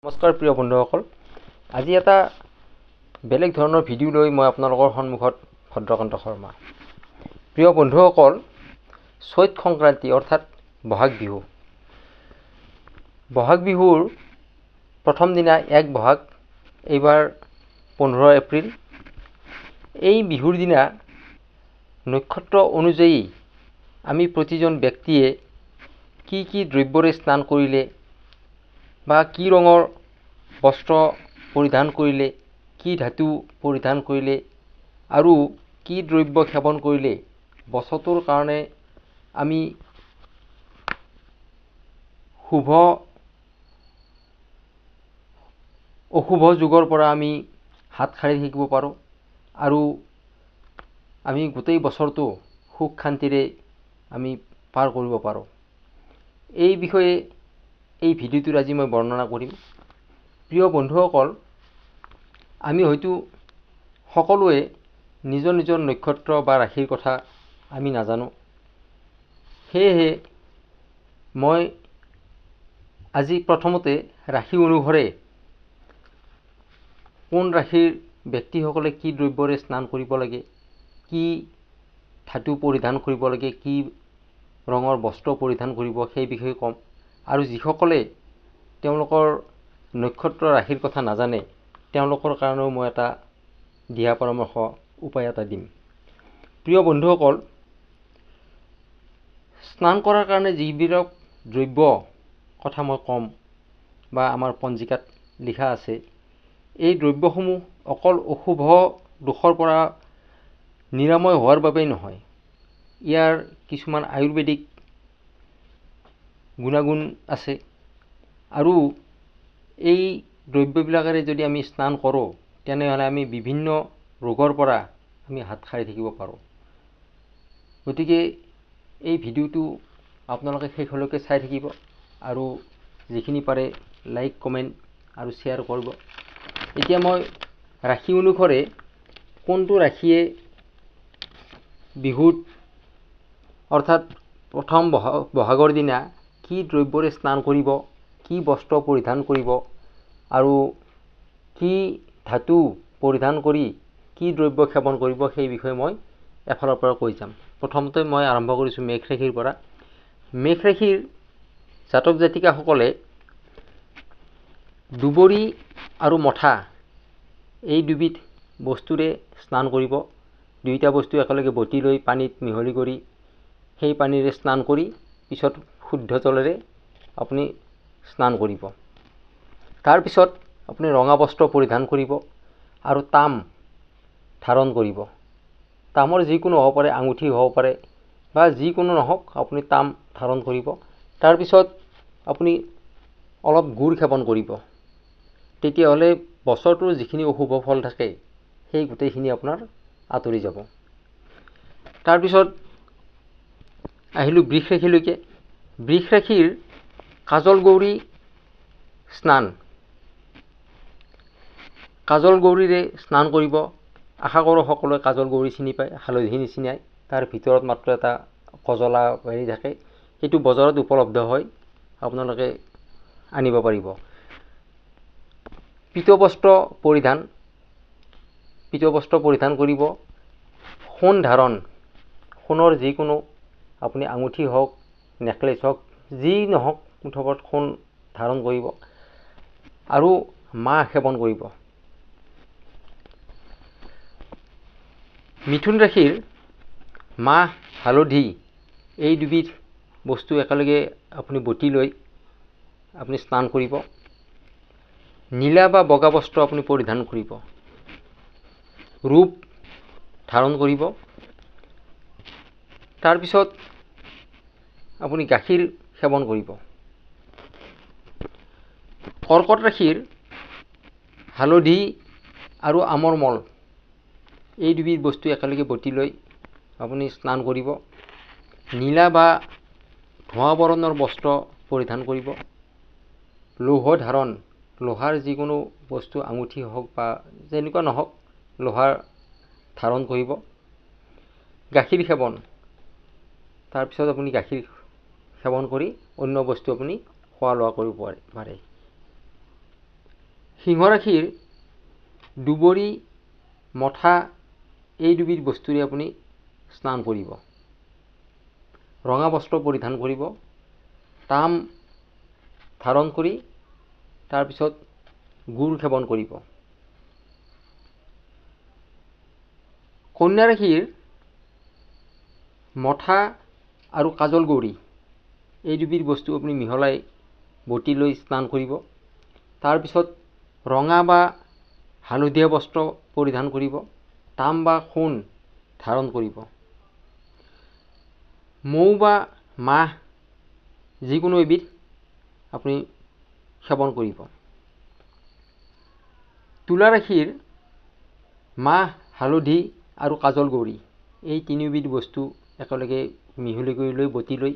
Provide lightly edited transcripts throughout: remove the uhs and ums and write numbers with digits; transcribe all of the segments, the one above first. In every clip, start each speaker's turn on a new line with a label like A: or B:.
A: নমস্কাৰ প্ৰিয় বন্ধুসকল, আজি এটা বেলেগ ধৰণৰ ভিডিঅ' লৈ মই আপোনালোকৰ সন্মুখত ভদ্ৰকান্ত শৰ্মা। প্ৰিয় বন্ধুসকল, চৈত সংক্ৰান্তি অৰ্থাৎ বহাগ বিহু। বহাগ বিহুৰ প্ৰথম দিনা 1 বহাগ, এইবাৰ 15 এপ্ৰিল। এই বিহুৰ দিনা নক্ষত্ৰ অনুযায়ী আমি প্ৰতিজন ব্যক্তিয়ে কি দ্ৰব্যৰে স্নান কৰিলে বা কি ৰঙৰ বস্ত্ৰ পৰিধান কৰিলে, কি ধাতু পৰিধান কৰিলে আৰু কি দ্ৰব্য সেৱন কৰিলে বছৰটোৰ কাৰণে আমি শুভ অশুভ যুগৰ পৰা আমি হাত সাৰি থাকিব পাৰোঁ আৰু আমি গোটেই বছৰটো সুখ শান্তিৰে আমি পাৰ কৰিব পাৰোঁ। এই বিষয়ে এই ভিডিঅ'টোত আজি মই বৰ্ণনা কৰিম। প্ৰিয় বন্ধুসকল, আমি হয়তো সকলোৱে নিজৰ নিজৰ নক্ষত্ৰ বা ৰাশিৰ কথা আমি নাজানো। সেয়েহে মই আজি প্ৰথমতে ৰাশি অনুসাৰে কোন ৰাশিৰ ব্যক্তিসকলে কি দ্ৰব্যৰে স্নান কৰিব লাগে, কি ধাতু পৰিধান কৰিব লাগে, কি ৰঙৰ বস্ত্ৰ পৰিধান কৰিব সেই বিষয়ে ক'ম। আৰু যিসকলে তেওঁলোকৰ নক্ষত্ৰ ৰাশিৰ কথা নাজানে তেওঁলোকৰ কাৰণেও মই এটা দিহা পৰামৰ্শ উপায় এটা দিম। প্ৰিয় বন্ধুসকল, স্নান কৰাৰ কাৰণে যিবিলাক দ্ৰব্য কথা মই ক'ম বা আমাৰ পঞ্জিকাত লিখা আছে, এই দ্ৰব্যসমূহ অকল অশুভ দোষৰ পৰা নিৰাময় হোৱাৰ বাবেই নহয়, ইয়াৰ কিছুমান আয়ুৰ্বেদিক গুণাগুণ আছে আৰু এই দ্ৰব্যবিলাকেৰে যদি আমি স্নান কৰোঁ তেনেহ'লে আমি বিভিন্ন ৰোগৰ পৰা আমি হাত সাৰি থাকিব পাৰোঁ। গতিকে এই ভিডিঅ'টো আপোনালোকে শেষলৈকে চাই থাকিব আৰু যিখিনি পাৰে লাইক, কমেণ্ট আৰু শ্বেয়াৰ কৰিব। এতিয়া মই ৰাশি অনুসাৰে কোনটো ৰাশিয়ে বিহুত অৰ্থাৎ প্ৰথম বহাগৰ দিনা কি দ্ৰব্যৰে স্নান কৰিব, কি বস্ত্ৰ পৰিধান কৰিব আৰু কি ধাতু পৰিধান কৰি কি দ্ৰব্য সেৱন কৰিব সেই বিষয়ে মই এফালৰ পৰা কৈ যাম। প্ৰথমতে মই আৰম্ভ কৰিছোঁ মেষ ৰাশিৰ পৰা। মেষ ৰাশিৰ জাতক জাতিকাসকলে দুবৰি আৰু মঠা এই দুবিধ বস্তুৰে স্নান কৰিব। দুয়োটা বস্তু একেলগে বটি লৈ পানীত মিহলি কৰি সেই পানীৰে স্নান কৰি পিছত শুদ্ধ জলেৰে আপুনি স্নান কৰিব। তাৰপিছত আপুনি ৰঙা বস্ত্ৰ পৰিধান কৰিব আৰু তাম ধাৰণ কৰিব। তামৰ যিকোনো হ'ব পাৰে, আঙুঠি হ'ব পাৰে বা যিকোনো নহওক, আপুনি তাম ধাৰণ কৰিব। তাৰপিছত আপুনি অলপ গুড় সেৱন কৰিব। তেতিয়াহ'লে বছৰটোৰ যিখিনি অশুভ ফল থাকে সেই গোটেইখিনি আপোনাৰ আঁতৰি যাব। তাৰপিছত আহিলোঁ বৃষ ৰাশিলৈকে। বৃষ ৰাশিৰ কাজল গৌৰী স্নান। কাজল গৌৰীৰে স্নান কৰিব। আশা কৰোঁ সকলোৱে কাজল গৌৰী চিনি পায়, হালধি নিচিনাই, তাৰ ভিতৰত মাত্ৰ এটা কজলা হেৰি থাকে, সেইটো বজাৰত উপলব্ধ হয়, আপোনালোকে আনিব পাৰিব। পীত বস্ত্ৰ পৰিধান কৰিব। সোণ ধাৰণ, সোণৰ যিকোনো আপুনি আঙুঠি হওক, নেকলেছ হওক, যি নহওক মুঠত সোণ ধাৰণ কৰিব আৰু মাহ সেৱন কৰিব। মিথুন ৰাশিৰ মাহ, হালধি এই দুবিধ বস্তু একেলগে আপুনি বটি লৈ আপুনি স্নান কৰিব। নীলা বা বগা বস্ত্ৰ আপুনি পৰিধান কৰিব। ৰূপ ধাৰণ কৰিব। তাৰপিছত আপুনি গাখীৰ সেৱন কৰিব। কৰ্কট ৰাশিৰ হালধি আৰু আমৰ মল এই দুবিধ বস্তু একেলগে বটি লৈ আপুনি স্নান কৰিব। নীলা বা ধোঁৱা বৰণৰ বস্ত্ৰ পৰিধান কৰিব। লৌহ ধাৰণ, লোহাৰ যিকোনো বস্তু আঙুঠি হওক বা যেনেকুৱা নহওক লোহাৰ ধাৰণ কৰিব। গাখীৰ সেৱন, তাৰপিছত আপুনি গাখীৰ সেৱন কৰি অন্য বস্তু আপুনি খোৱা লোৱা কৰিব পাৰে। সিংহ ৰাশিৰ দুবৰি মঠা এই দুবিধ বস্তুৰে আপুনি স্নান কৰিব। ৰঙা বস্ত্ৰ পৰিধান কৰিব, তাম ধাৰণ কৰি তাৰপিছত গুৰ সেৱন কৰিব। কন্যা ৰাশিৰ মঠা আৰু কাজল গৌৰী এই দুবিধ বস্তু আপুনি মিহলাই বটি লৈ স্নান কৰিব। তাৰপিছত ৰঙা বা হালধীয়া বস্ত্ৰ পৰিধান কৰিব, তাম বা সোণ ধাৰণ কৰিব। মৌ বা মাহ যিকোনো এবিধ আপুনি সেৱন কৰিব। তুলা ৰাশিৰ মাহ, হালধি আৰু কাজল গৌৰী এই তিনিবিধ বস্তু একেলগে মিহলি কৰি লৈ বটি লৈ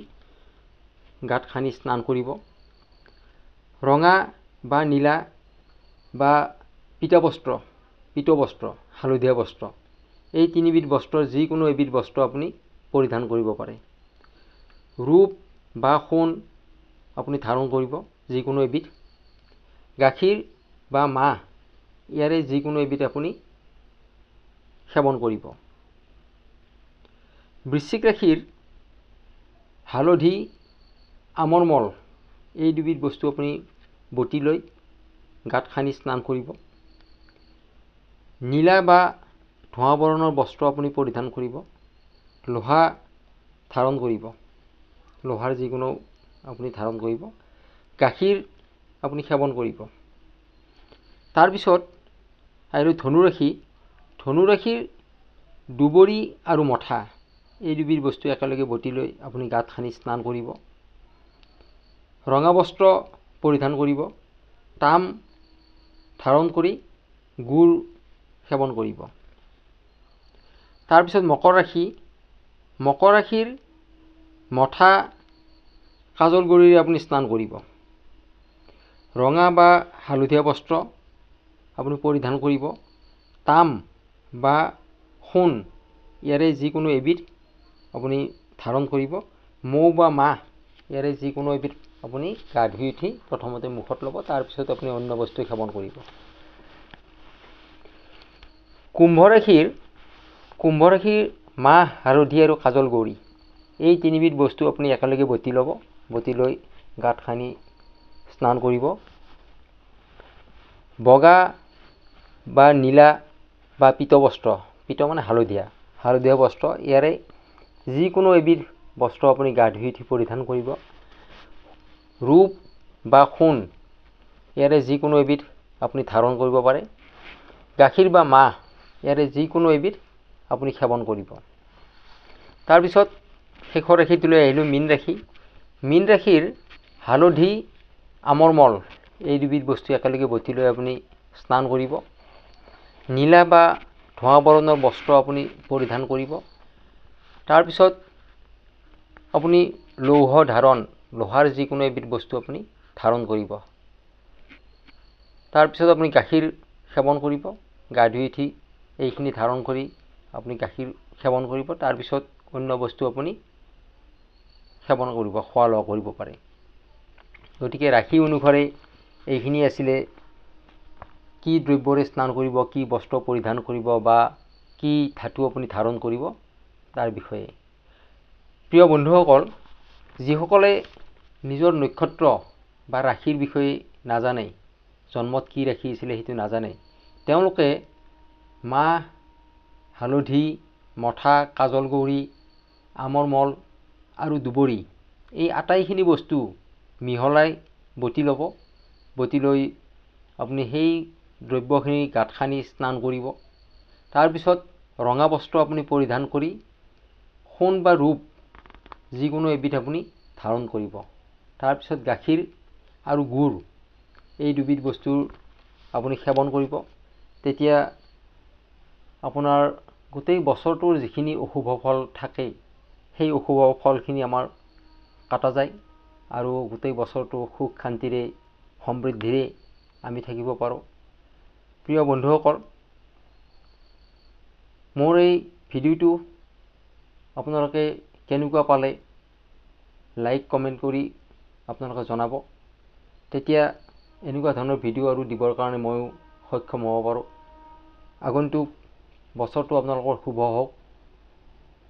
A: গাত সানি স্নান কৰিব। ৰঙা বা নীলা বা পীত বস্ত্ৰ, হালধীয়া বস্ত্ৰ এই তিনিবিধ বস্ত্ৰৰ যিকোনো এবিধ বস্ত্ৰ আপুনি পৰিধান কৰিব পাৰে। ৰূপ বা সোণ আপুনি ধাৰণ কৰিব যিকোনো এবিধ। গাখীৰ বা মাহ ইয়াৰে যিকোনো এবিধ আপুনি সেৱন কৰিব। বৃশ্চিক ৰাশিৰ হালধি, আমৰ মল এই দুবিধ বস্তু আপুনি বটি লৈ গাত সানি স্নান কৰিব। নীলা বা ধোঁৱা বৰণৰ বস্ত্ৰ আপুনি পৰিধান কৰিব। লোহা ধাৰণ কৰিব, লোহাৰ যিকোনো আপুনি ধাৰণ কৰিব। গাখীৰ আপুনি সেৱন কৰিব। তাৰপিছত আৰু ধনুৰাশিৰ দুবৰি আৰু মঠা এই দুবিধ বস্তু একেলগে বটি লৈ আপুনি গাত সানি স্নান কৰিব। ৰঙা বস্ত্ৰ পৰিধান কৰিব, তাম ধাৰণ কৰি গুৰ সেৱন কৰিব। তাৰপিছত মকৰ ৰাশিৰ মঠা, কাজল গৌৰীৰে আপুনি স্নান কৰিব। ৰঙা বা হালধীয়া বস্ত্ৰ আপুনি পৰিধান কৰিব। তাম বা সোণ ইয়াৰে যিকোনো এবিধ আপুনি ধাৰণ কৰিব। মৌ বা মাহ ইয়াৰে যিকোনো এবিধ আপুনি গা ধুই উঠি প্ৰথমতে মুখত ল'ব, তাৰপিছত আপুনি অন্য বস্তু সেৱন কৰিব। কুম্ভ ৰাশিৰ মাহ, হালধি আৰু কাজল গৌৰী এই তিনিবিধ বস্তু আপুনি একেলগে বটি ল'ব, বটি লৈ গাত সানি স্নান কৰিব। বগা বা নীলা বা পীত মানে হালধীয়া বস্ত্ৰ ইয়াৰে যিকোনো এবিধ বস্ত্ৰ আপুনি গা ধুই উঠি পৰিধান কৰিব। ৰূপ বা সোণ ইয়াৰে যিকোনো এবিধ আপুনি ধাৰণ কৰিব পাৰে। গাখীৰ বা মাহ ইয়াৰে যিকোনো এবিধ আপুনি সেৱন কৰিব। তাৰপিছত শেষৰ ৰাশিটোলৈ আহিলোঁ মীন ৰাশিৰ হালধি, আমৰ মল এই দুবিধ বস্তু একেলগে বটি লৈ আপুনি স্নান কৰিব। নীলা বা ধোঁৱা বৰণৰ বস্ত্ৰ আপুনি পৰিধান কৰিব। তাৰপিছত আপুনি লোহাৰ যিকোনো এবিধ বস্তু আপুনি ধাৰণ কৰিব। তাৰপিছত আপুনি গাখীৰ সেৱন কৰিব। গা ধুই উঠি এইখিনি ধাৰণ কৰি আপুনি গাখীৰ সেৱন কৰিব। তাৰপিছত অন্য বস্তু আপুনি সেৱন কৰিব, খোৱা লোৱা কৰিব পাৰে। গতিকে ৰাশি অনুসাৰে এইখিনি আছিলে কি দ্ৰব্যৰে স্নান কৰিব, কি বস্ত্ৰ পৰিধান কৰিব বা কি ধাতু আপুনি ধাৰণ কৰিব তাৰ বিষয়ে। প্ৰিয় বন্ধুসকল, যিসকলে নিজৰ নক্ষত্ৰ বা ৰাশিৰ বিষয়ে নাজানে, জন্মত কি ৰাশি আছিলে সেইটো নাজানে, তেওঁলোকে মাহ, হালধি, মঠা, কাজল গৌৰী, আমৰ মল আৰু দুবৰি এই আটাইখিনি বস্তু মিহলাই বটি ল'ব। বটি লৈ আপুনি সেই দ্ৰব্যখিনি গাত সানি স্নান কৰিব। তাৰপিছত ৰঙা বস্ত্ৰ আপুনি পৰিধান কৰি সোণ বা ৰূপ যিকোনো এবিধ আপুনি ধাৰণ কৰিব। তাৰপিছত গাখীৰ আৰু গুৰ এই দুবিধ বস্তুৰ আপুনি সেৱন কৰিব। তেতিয়া আপোনাৰ গোটেই বছৰটোৰ যিখিনি অশুভ ফল থাকে সেই অশুভ ফলখিনি আমাৰ কাটা যায় আৰু গোটেই বছৰটো সুখ শান্তিৰে সমৃদ্ধিৰে আমি থাকিব পাৰোঁ। প্ৰিয় বন্ধুসকল, মোৰ এই ভিডিঅ'টো আপোনালোকে কেনেকুৱা পালে লাইক কমেণ্ট কৰি আপোনালোকে জনাব। তেতিয়া এনেকুৱা ধৰণৰ ভিডিঅ' আৰু দিবৰ কাৰণে ময়ো সক্ষম হ'ব পাৰোঁ। আগন্তুক বছৰটো আপোনালোকৰ শুভ হওক।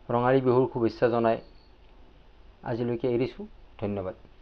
A: ৰঙালী বিহুৰ শুভেচ্ছা জনাই আজিলৈকে এৰিছোঁ। ধন্যবাদ।